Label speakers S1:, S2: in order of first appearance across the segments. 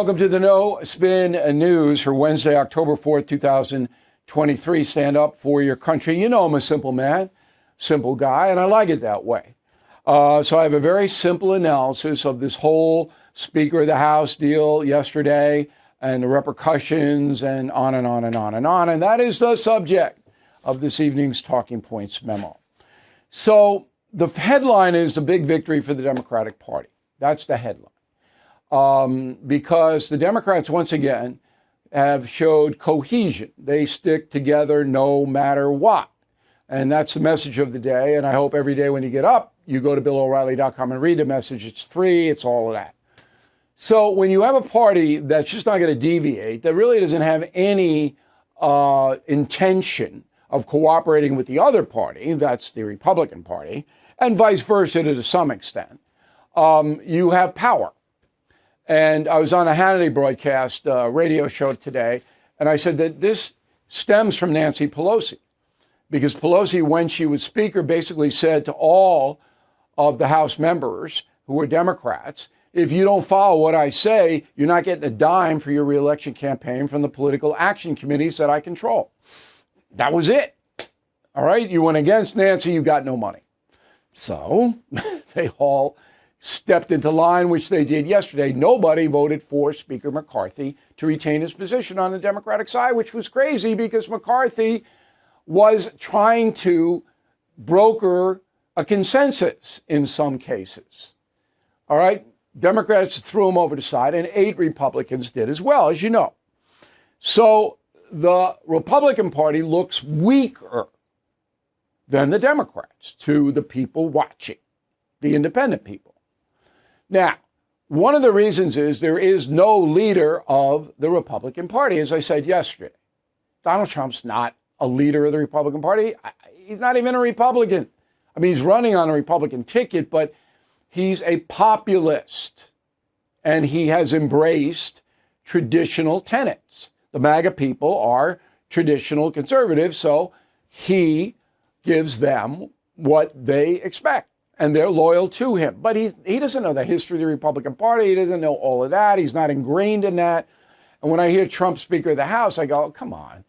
S1: welcome to the No Spin News for Wednesday, October 4th, 2023. Stand up for your country. You know I'm a simple man, simple guy, and I like it that way. So I have a very simple analysis of this whole Speaker of the House deal yesterday and the repercussions and on and on and on and on. And that is the subject of this evening's Talking Points memo. So the headline is the big victory for the Democratic Party. That's the headline. Because the Democrats, once again, have showed cohesion. They stick together no matter what. And that's the message of the day. And I hope every day when you get up, you go to BillO'Reilly.com and read the message. It's free. It's all of that. So when you have a party that's just not going to deviate, that really doesn't have any intention of cooperating with the other party, that's the Republican Party, and vice versa to some extent, you have power. And I was on a Hannity broadcast radio show today, and I said that this stems from Nancy Pelosi, because Pelosi, when she was Speaker, basically said to all of the House members who were Democrats, if you don't follow what I say, you're not getting a dime for your reelection campaign from the political action committees that I control. That was it. All right, you went against Nancy, you got no money. So they all stepped into line, which they did yesterday. Nobody voted for Speaker McCarthy to retain his position on the Democratic side, which was crazy because McCarthy was trying to broker a consensus in some cases. All right, Democrats threw him over the side, and 8 Republicans did as well, as you know. So the Republican Party looks weaker than the Democrats to the people watching, the independent people. Now, one of the reasons is there is no leader of the Republican Party, as I said yesterday. Donald Trump's not a leader of the Republican Party. He's not even a Republican. I mean, he's running on a Republican ticket, but he's a populist, and he has embraced traditional tenets. The MAGA people are traditional conservatives, so he gives them what they expect. And they're loyal to him. But he doesn't know the history of the Republican Party. He doesn't know all of that. He's not ingrained in that. And when I hear Trump Speaker of the House, I go, come on.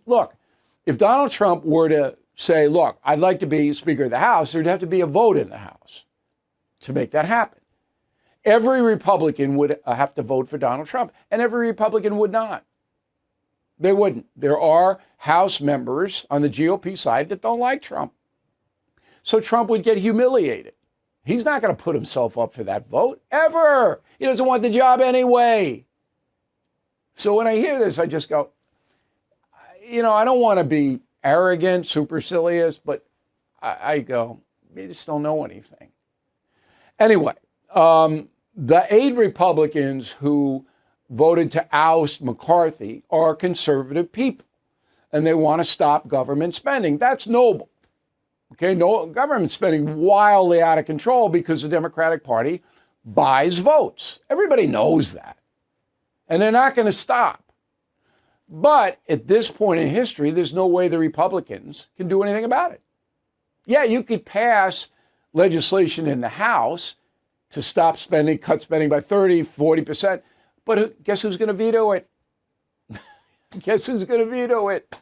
S1: Look, if Donald Trump were to say, look, I'd like to be Speaker of the House, there'd have to be a vote in the House to make that happen. Every Republican would have to vote for Donald Trump, and every Republican would not. They wouldn't. There are House members on the GOP side that don't like Trump. So Trump would get humiliated. He's not going to put himself up for that vote, ever. He doesn't want the job anyway. So when I hear this, I just go, I don't want to be arrogant, supercilious, but I go, they just don't know anything. Anyway, the 8 Republicans who voted to oust McCarthy are conservative people, and they want to stop government spending. That's noble. Okay, no government spending wildly out of control because the Democratic Party buys votes. Everybody knows that. And they're not going to stop. But at this point in history, there's no way the Republicans can do anything about it. Yeah, you could pass legislation in the House to stop spending, cut spending by 30, 40%. But guess who's going to veto it? Guess who's going to veto it?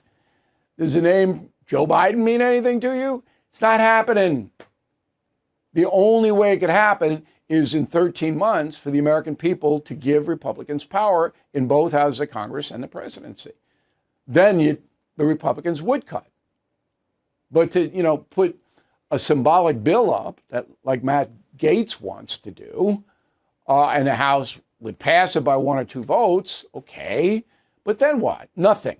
S1: Does the name Joe Biden mean anything to you? It's not happening. The only way it could happen is in 13 months for the American people to give Republicans power in both houses of Congress and the presidency. Then the Republicans would cut. But to, put a symbolic bill up that like Matt Gaetz wants to do, and the House would pass it by 1 or 2 votes, okay. But then what? Nothing.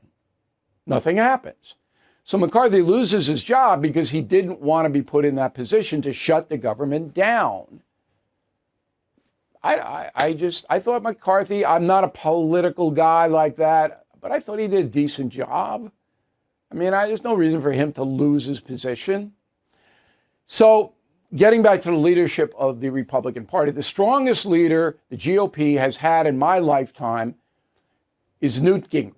S1: Nothing happens. So McCarthy loses his job because he didn't want to be put in that position to shut the government down. I thought McCarthy, I'm not a political guy like that, but I thought he did a decent job. I mean, there's no reason for him to lose his position. So getting back to the leadership of the Republican Party, the strongest leader the GOP has had in my lifetime is Newt Gingrich.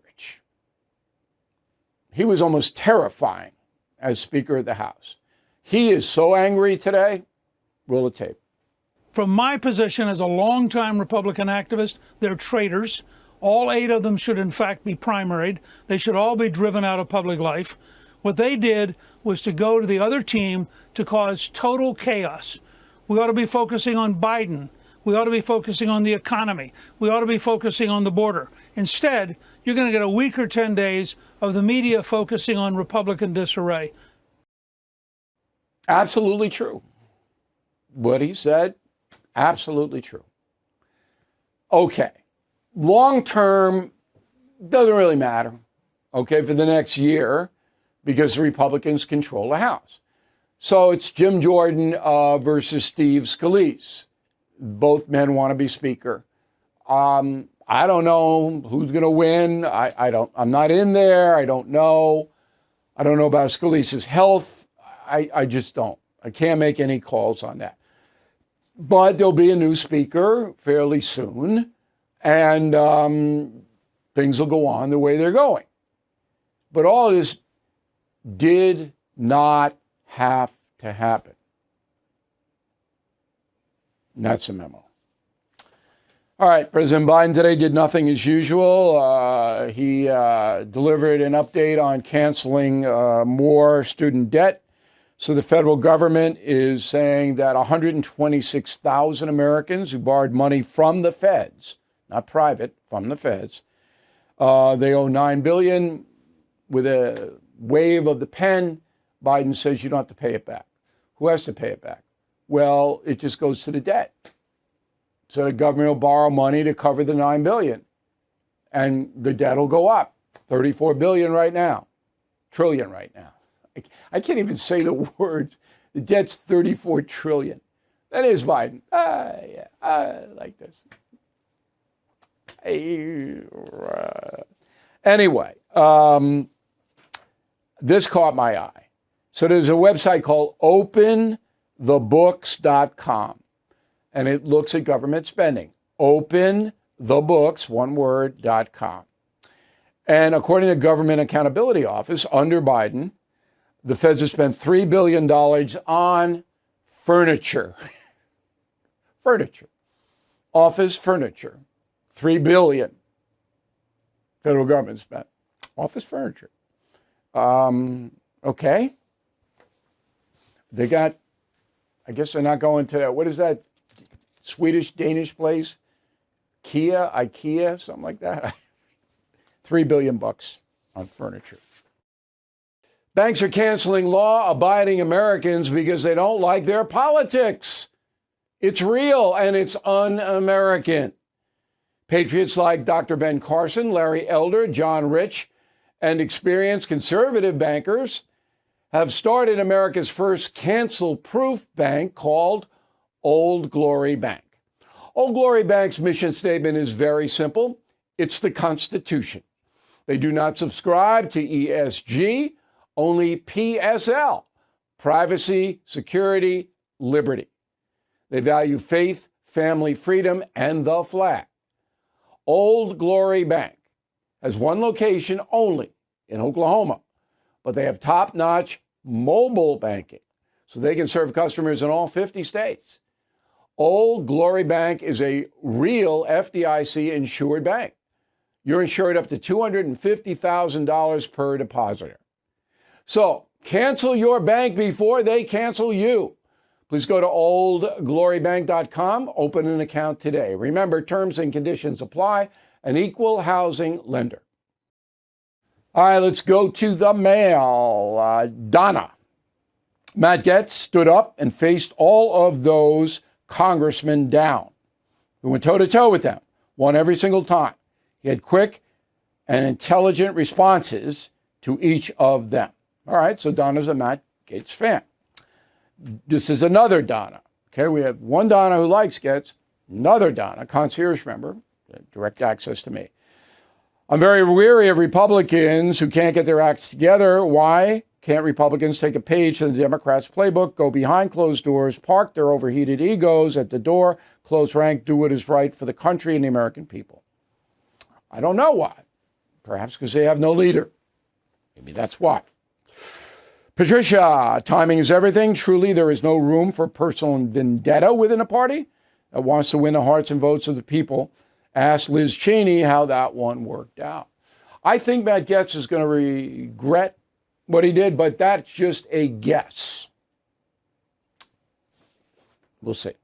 S1: He was almost terrifying as Speaker of the House. He is so angry today. Roll the tape.
S2: From my position as a longtime Republican activist, they're traitors. All 8 of them should in fact be primaried. They should all be driven out of public life. What they did was to go to the other team to cause total chaos. We ought to be focusing on Biden. We ought to be focusing on the economy. We ought to be focusing on the border. Instead, you're going to get a week or 10 days of the media focusing on Republican disarray.
S1: Absolutely true. What he said, absolutely true. Okay. Long term, doesn't really matter, okay, for the next year, because the Republicans control the House. So it's Jim Jordan versus Steve Scalise. Both men want to be Speaker. I don't know who's going to win. I'm not in there. I don't know. I don't know about Scalise's health. I just don't. I can't make any calls on that. But there'll be a new Speaker fairly soon, and things will go on the way they're going. But all this did not have to happen. And that's a memo. All right, President Biden today did nothing as usual. He delivered an update on canceling more student debt. So the federal government is saying that 126,000 Americans who borrowed money from the feds, not private, from the feds, they owe $9 billion. With a wave of the pen, Biden says you don't have to pay it back. Who has to pay it back? Well, it just goes to the debt. So the government will borrow money to cover the $9 billion. And the debt will go up. $34 billion right now. Trillion right now. I can't even say the words. The debt's $34 trillion. That is Biden. Yeah, I like this. Anyway, this caught my eye. So there's a website called openthebooks.com, and it looks at government spending. Openthebooks, one word, .com. And according to Government Accountability Office, under Biden, the feds have spent $3 billion on furniture. Furniture. Office furniture. $3 billion. Federal government spent. Office furniture. Okay. They got, I guess they're not going to, what is that Swedish, Danish place? IKEA, something like that. $3 billion on furniture. Banks are canceling law-abiding Americans because they don't like their politics. It's real and it's un-American. Patriots like Dr. Ben Carson, Larry Elder, John Rich, and experienced conservative bankers have started America's first cancel-proof bank called Old Glory Bank. Old Glory Bank's mission statement is very simple. It's the Constitution. They do not subscribe to ESG, only PSL, privacy, security, liberty. They value faith, family freedom, and the flag. Old Glory Bank has one location only in Oklahoma, but they have top-notch mobile banking, so they can serve customers in all 50 states. Old Glory Bank is a real FDIC-insured bank. You're insured up to $250,000 per depositor. So cancel your bank before they cancel you. Please go to oldglorybank.com, open an account today. Remember, terms and conditions apply, an equal housing lender. All right, let's go to the mail. Donna. Matt Gaetz stood up and faced all of those congressmen down. He went toe-to-toe with them, won every single time. He had quick and intelligent responses to each of them. All right, so Donna's a Matt Gaetz fan. This is another Donna. Okay, we have one Donna who likes Gaetz, another Donna, concierge member, direct access to me. I'm very weary of Republicans who can't get their acts together. Why can't Republicans take a page from the Democrats' playbook, go behind closed doors, park their overheated egos at the door, close rank, do what is right for the country and the American people? I don't know why. Perhaps because they have no leader. Maybe that's why. Patricia, timing is everything. Truly, there is no room for personal vendetta within a party. that wants to win the hearts and votes of the people. Ask Liz Cheney how that one worked out. I think Matt Gaetz is going to regret what he did, but that's just a guess. We'll see.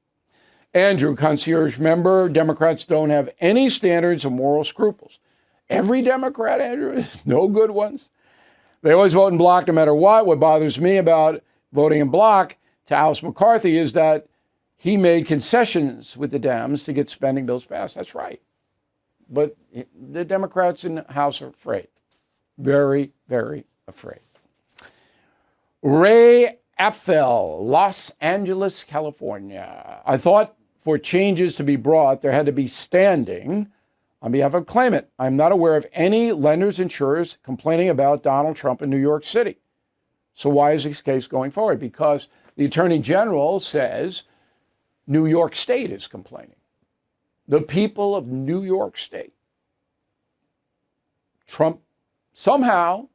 S1: Andrew, concierge member, Democrats don't have any standards or moral scruples. Every Democrat, Andrew, is no good ones. They always vote in block no matter what. What bothers me about voting in block to House McCarthy is that he made concessions with the Dems to get spending bills passed. That's right. But the Democrats in the House are afraid. Very, very afraid. Ray Apfel, Los Angeles, California. I thought for changes to be brought, there had to be standing on behalf of claimant. I'm not aware of any lenders, insurers complaining about Donald Trump in New York City. So why is this case going forward? Because the Attorney General says New York State is complaining. The people of New York State. Trump somehow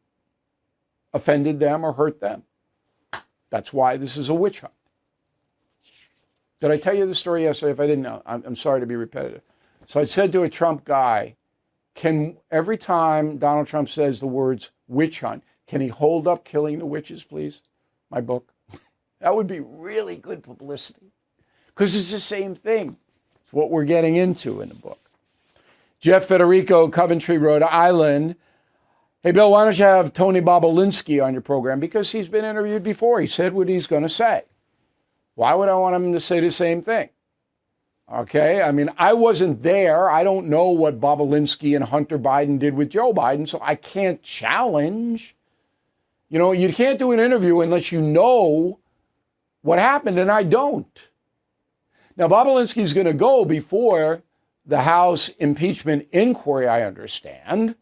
S1: offended them or hurt them. That's why this is a witch hunt. Did I tell you the story yesterday? If I didn't know, I'm sorry to be repetitive. So I said to a Trump guy, can every time Donald Trump says the words witch hunt, can he hold up Killing the Witches, please? My book. That would be really good publicity. Because it's the same thing. It's what we're getting into in the book. Jeff Federico, Coventry, Rhode Island. Hey, Bill, why don't you have Tony Bobolinsky on your program? Because he's been interviewed before. He said what he's going to say. Why would I want him to say the same thing? Okay, I mean, I wasn't there. I don't know what Bobolinsky and Hunter Biden did with Joe Biden, so I can't challenge. You know, you can't do an interview unless you know what happened, and I don't. Now, Bobolinsky's going to go before the House impeachment inquiry, I understand.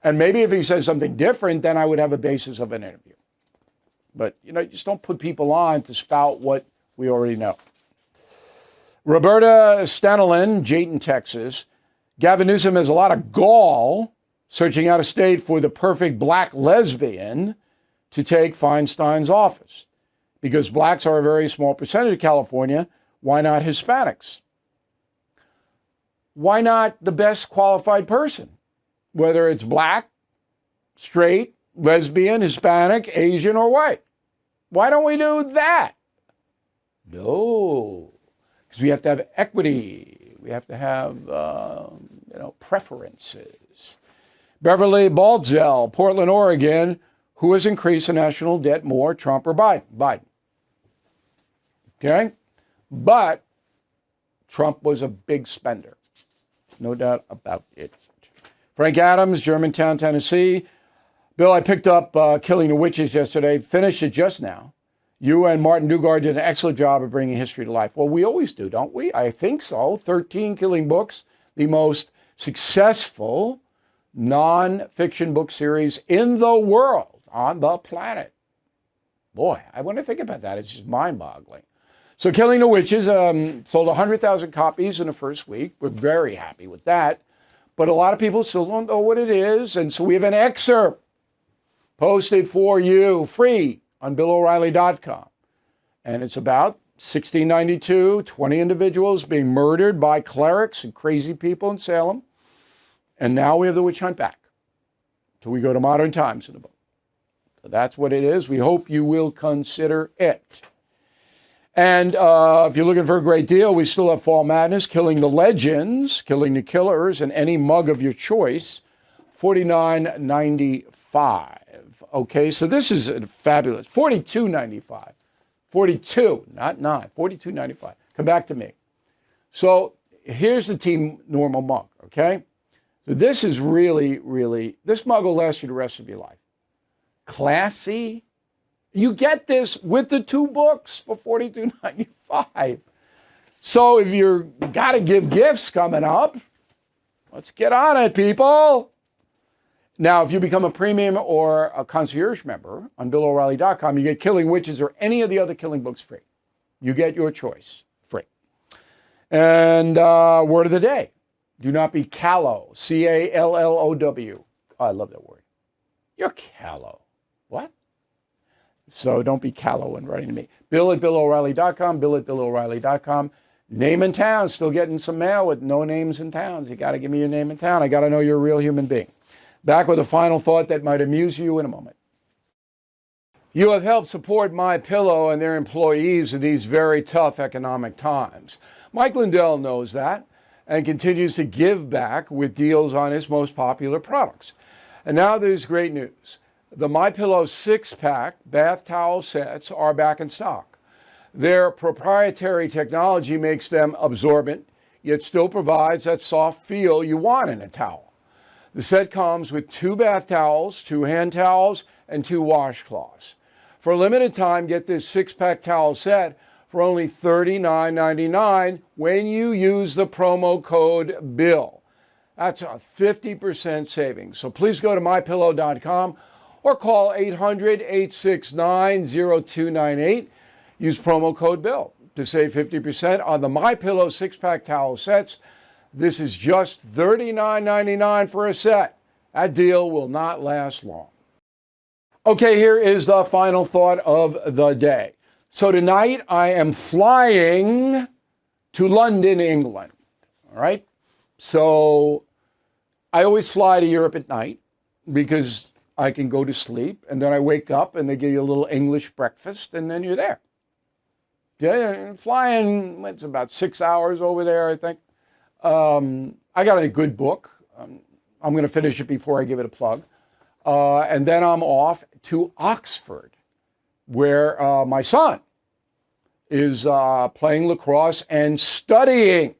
S1: And maybe if he says something different, then I would have a basis of an interview. But, you know, just don't put people on to spout what we already know. Roberta Stanlin, Jayton, Texas. Gavin Newsom has a lot of gall searching out of state for the perfect black lesbian to take Feinstein's office. Because blacks are a very small percentage of California, why not Hispanics? Why not the best qualified person? Whether it's black, straight, lesbian, Hispanic, Asian, or white. Why don't we do that? No, because we have to have equity. We have to have, preferences. Beverly Baltzell, Portland, Oregon. Who has increased the national debt more, Trump or Biden? Biden. Okay? But Trump was a big spender. No doubt about it. Frank Adams, Germantown, Tennessee. Bill, I picked up Killing the Witches yesterday. Finished it just now. You and Martin Dugard did an excellent job of bringing history to life. Well, we always do, don't we? I think so. 13 killing books, the most successful non-fiction book series in the world, on the planet. Boy, I want to think about that. It's just mind-boggling. So Killing the Witches sold 100,000 copies in the first week. We're very happy with that. But a lot of people still don't know what it is. And so we have an excerpt posted for you free on BillO'Reilly.com. And it's about 1692, 20 individuals being murdered by clerics and crazy people in Salem. And now we have the witch hunt back. So we go to modern times in the book. So that's what it is. We hope you will consider it. And if you're looking for a great deal, we still have Fall Madness, Killing the Legends, Killing the Killers, and any mug of your choice, $49.95. Okay, so this is fabulous. $42.95. 42, not 9, $42.95. Come back to me. So here's the Team Normal mug, okay? So this is really, really, this mug will last you the rest of your life. Classy. You get this with the two books for $42.95. So if you're got to give gifts coming up, let's get on it, people. Now, if you become a premium or a concierge member on BillO'Reilly.com, you get Killing Witches or any of the other killing books free. You get your choice free. And word of the day, do not be callow, C-A-L-L-O-W. Oh, I love that word. You're callow. What? So don't be callow when writing to me. Bill at BillO'Reilly.com, Bill at BillO'Reilly.com. Name in town, still getting some mail with no names in towns. You got to give me your name in town. I got to know you're a real human being. Back with a final thought that might amuse you in a moment. You have helped support MyPillow and their employees in these very tough economic times. Mike Lindell knows that and continues to give back with deals on his most popular products. And now there's great news. The MyPillow 6-pack bath towel sets are back in stock. Their proprietary technology makes them absorbent, yet still provides that soft feel you want in a towel. The set comes with 2 bath towels, 2 hand towels, and 2 washcloths. For a limited time, get this 6-pack towel set for only $39.99 when you use the promo code BILL. That's a 50% savings. So please go to mypillow.com or call 800-869-0298. Use promo code BILL to save 50% on the MyPillow 6-pack towel sets. This is just $39.99 for a set. That deal will not last long. Okay, here is the final thought of the day. So tonight I am flying to London, England. All right. So I always fly to Europe at night because I can go to sleep and then I wake up and they give you a little English breakfast and then you're there. Yeah, flying, it's about 6 hours over there, I think. I got a good book. I'm going to finish it before I give it a plug. And then I'm off to Oxford, where my son is playing lacrosse and studying.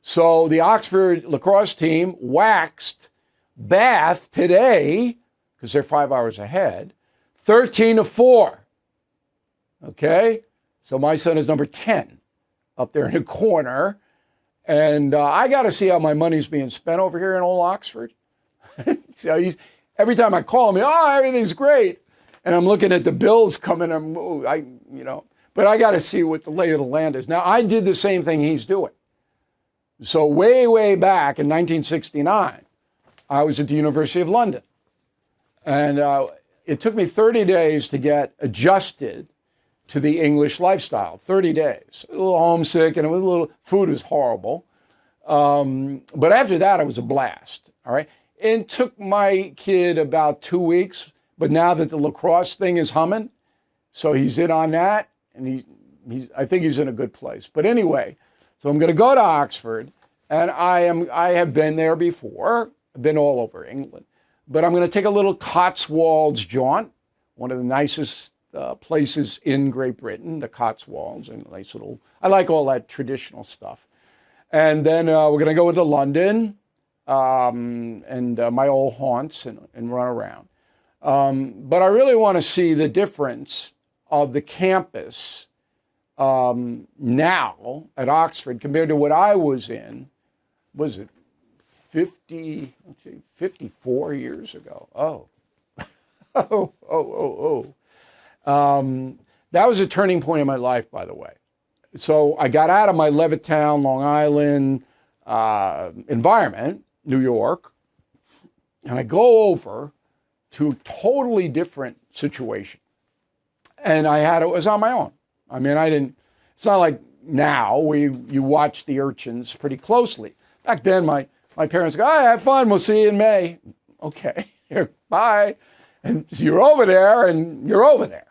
S1: So the Oxford lacrosse team waxed Bath today, because they're 5 hours ahead, 13-4. Okay? So my son is number 10 up there in the corner. And I got to see how my money's being spent over here in old Oxford. So every time I call him, everything's great. And I'm looking at the bills coming, but I got to see what the lay of the land is. Now, I did the same thing he's doing. So way, way back in 1969, I was at the University of London. And it took me 30 days to get adjusted to the English lifestyle, 30 days. A little homesick and food was horrible. But after that, it was a blast, all right? It took my kid about 2 weeks, but now that the lacrosse thing is humming, so he's in on that, and I think he's in a good place. But anyway, so I'm going to go to Oxford, and I have been there before. I've been all over England, but I'm going to take a little Cotswolds jaunt, one of the nicest places in Great Britain, the Cotswolds, and I like all that traditional stuff. And then we're going to go into London and my old haunts and run around. But I really want to see the difference of the campus now at Oxford compared to what I was in, was it 54 years ago? That was a turning point in my life, by the way. So I got out of my Levittown, Long Island environment, New York, and I go over to a totally different situation. And it was on my own. I mean, it's not like now where you watch the urchins pretty closely. Back then, my parents go, have fun, we'll see you in May. Okay, here, bye. And so you're over there and you're over there.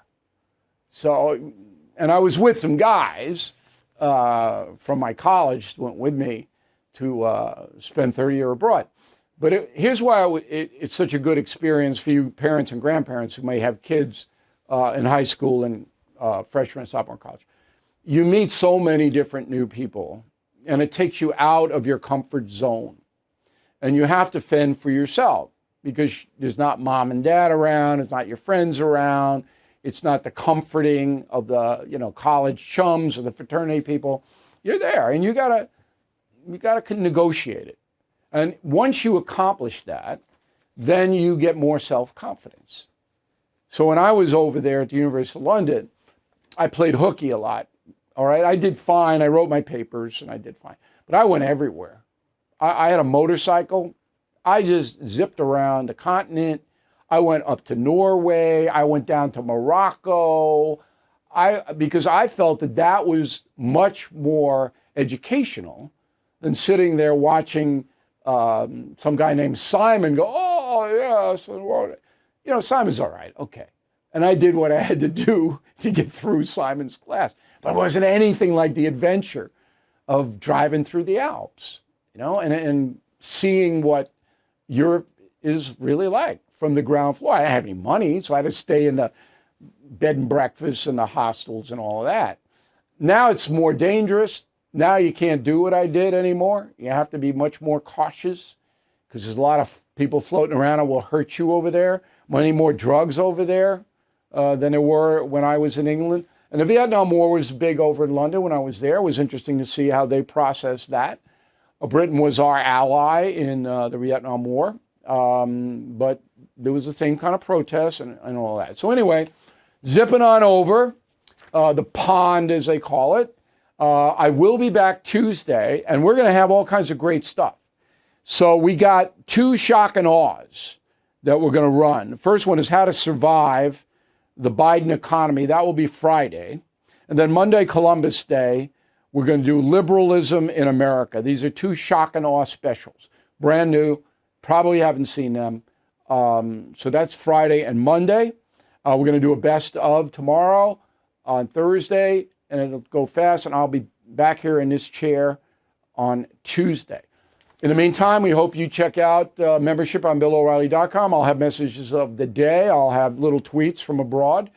S1: So, and I was with some guys from my college who went with me to spend 30 years abroad. But here's why it's such a good experience for you parents and grandparents who may have kids in high school and freshman and sophomore college. You meet so many different new people, and it takes you out of your comfort zone. And you have to fend for yourself because there's not mom and dad around, it's not your friends around, it's not the comforting of the college chums or the fraternity people. You're there, and you gotta negotiate it. And once you accomplish that, then you get more self-confidence. So when I was over there at the University of London, I played hooky a lot. All right, I did fine. I wrote my papers and I did fine. But I went everywhere. I had a motorcycle. I just zipped around the continent. I went up to Norway. I went down to Morocco. Because I felt that was much more educational than sitting there watching some guy named Simon go, oh, yes. You know, Simon's all right, okay. And I did what I had to do to get through Simon's class. But it wasn't anything like the adventure of driving through the Alps, you know, and seeing what Europe is really like from the ground floor. I didn't have any money, so I had to stay in the bed and breakfast and the hostels and all of that. Now it's more dangerous. Now you can't do what I did anymore. You have to be much more cautious because there's a lot of people floating around and will hurt you over there. Many more drugs over there than there were when I was in England. And the Vietnam War was big over in London when I was there. It was interesting to see how they processed that. Britain was our ally in the Vietnam War, but there was the same kind of protests and all that. So anyway, zipping on over the pond, as they call it. I will be back Tuesday, and we're going to have all kinds of great stuff. So we got 2 shock and aws that we're going to run. The first one is how to survive the Biden economy. That will be Friday. And then Monday, Columbus Day, we're going to do liberalism in America. These are 2 shock and awe specials. Brand new. Probably haven't seen them. So that's Friday and Monday. We're going to do a best of tomorrow on Thursday, and it'll go fast, and I'll be back here in this chair on Tuesday. In the meantime, we hope you check out membership on BillO'Reilly.com. I'll have messages of the day. I'll have little tweets from abroad,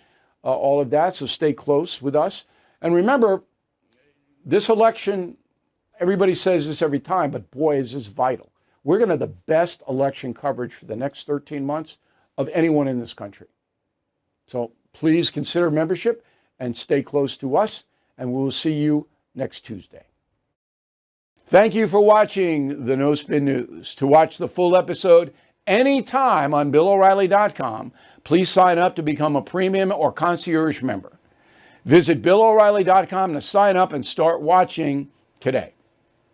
S1: all of that, so stay close with us. And remember, this election, everybody says this every time, but boy, is this vital. We're going to have the best election coverage for the next 13 months of anyone in this country. So please consider membership and stay close to us, and we will see you next Tuesday. Thank you for watching the No Spin News. To watch the full episode anytime on BillO'Reilly.com, please sign up to become a premium or concierge member. Visit BillO'Reilly.com to sign up and start watching today.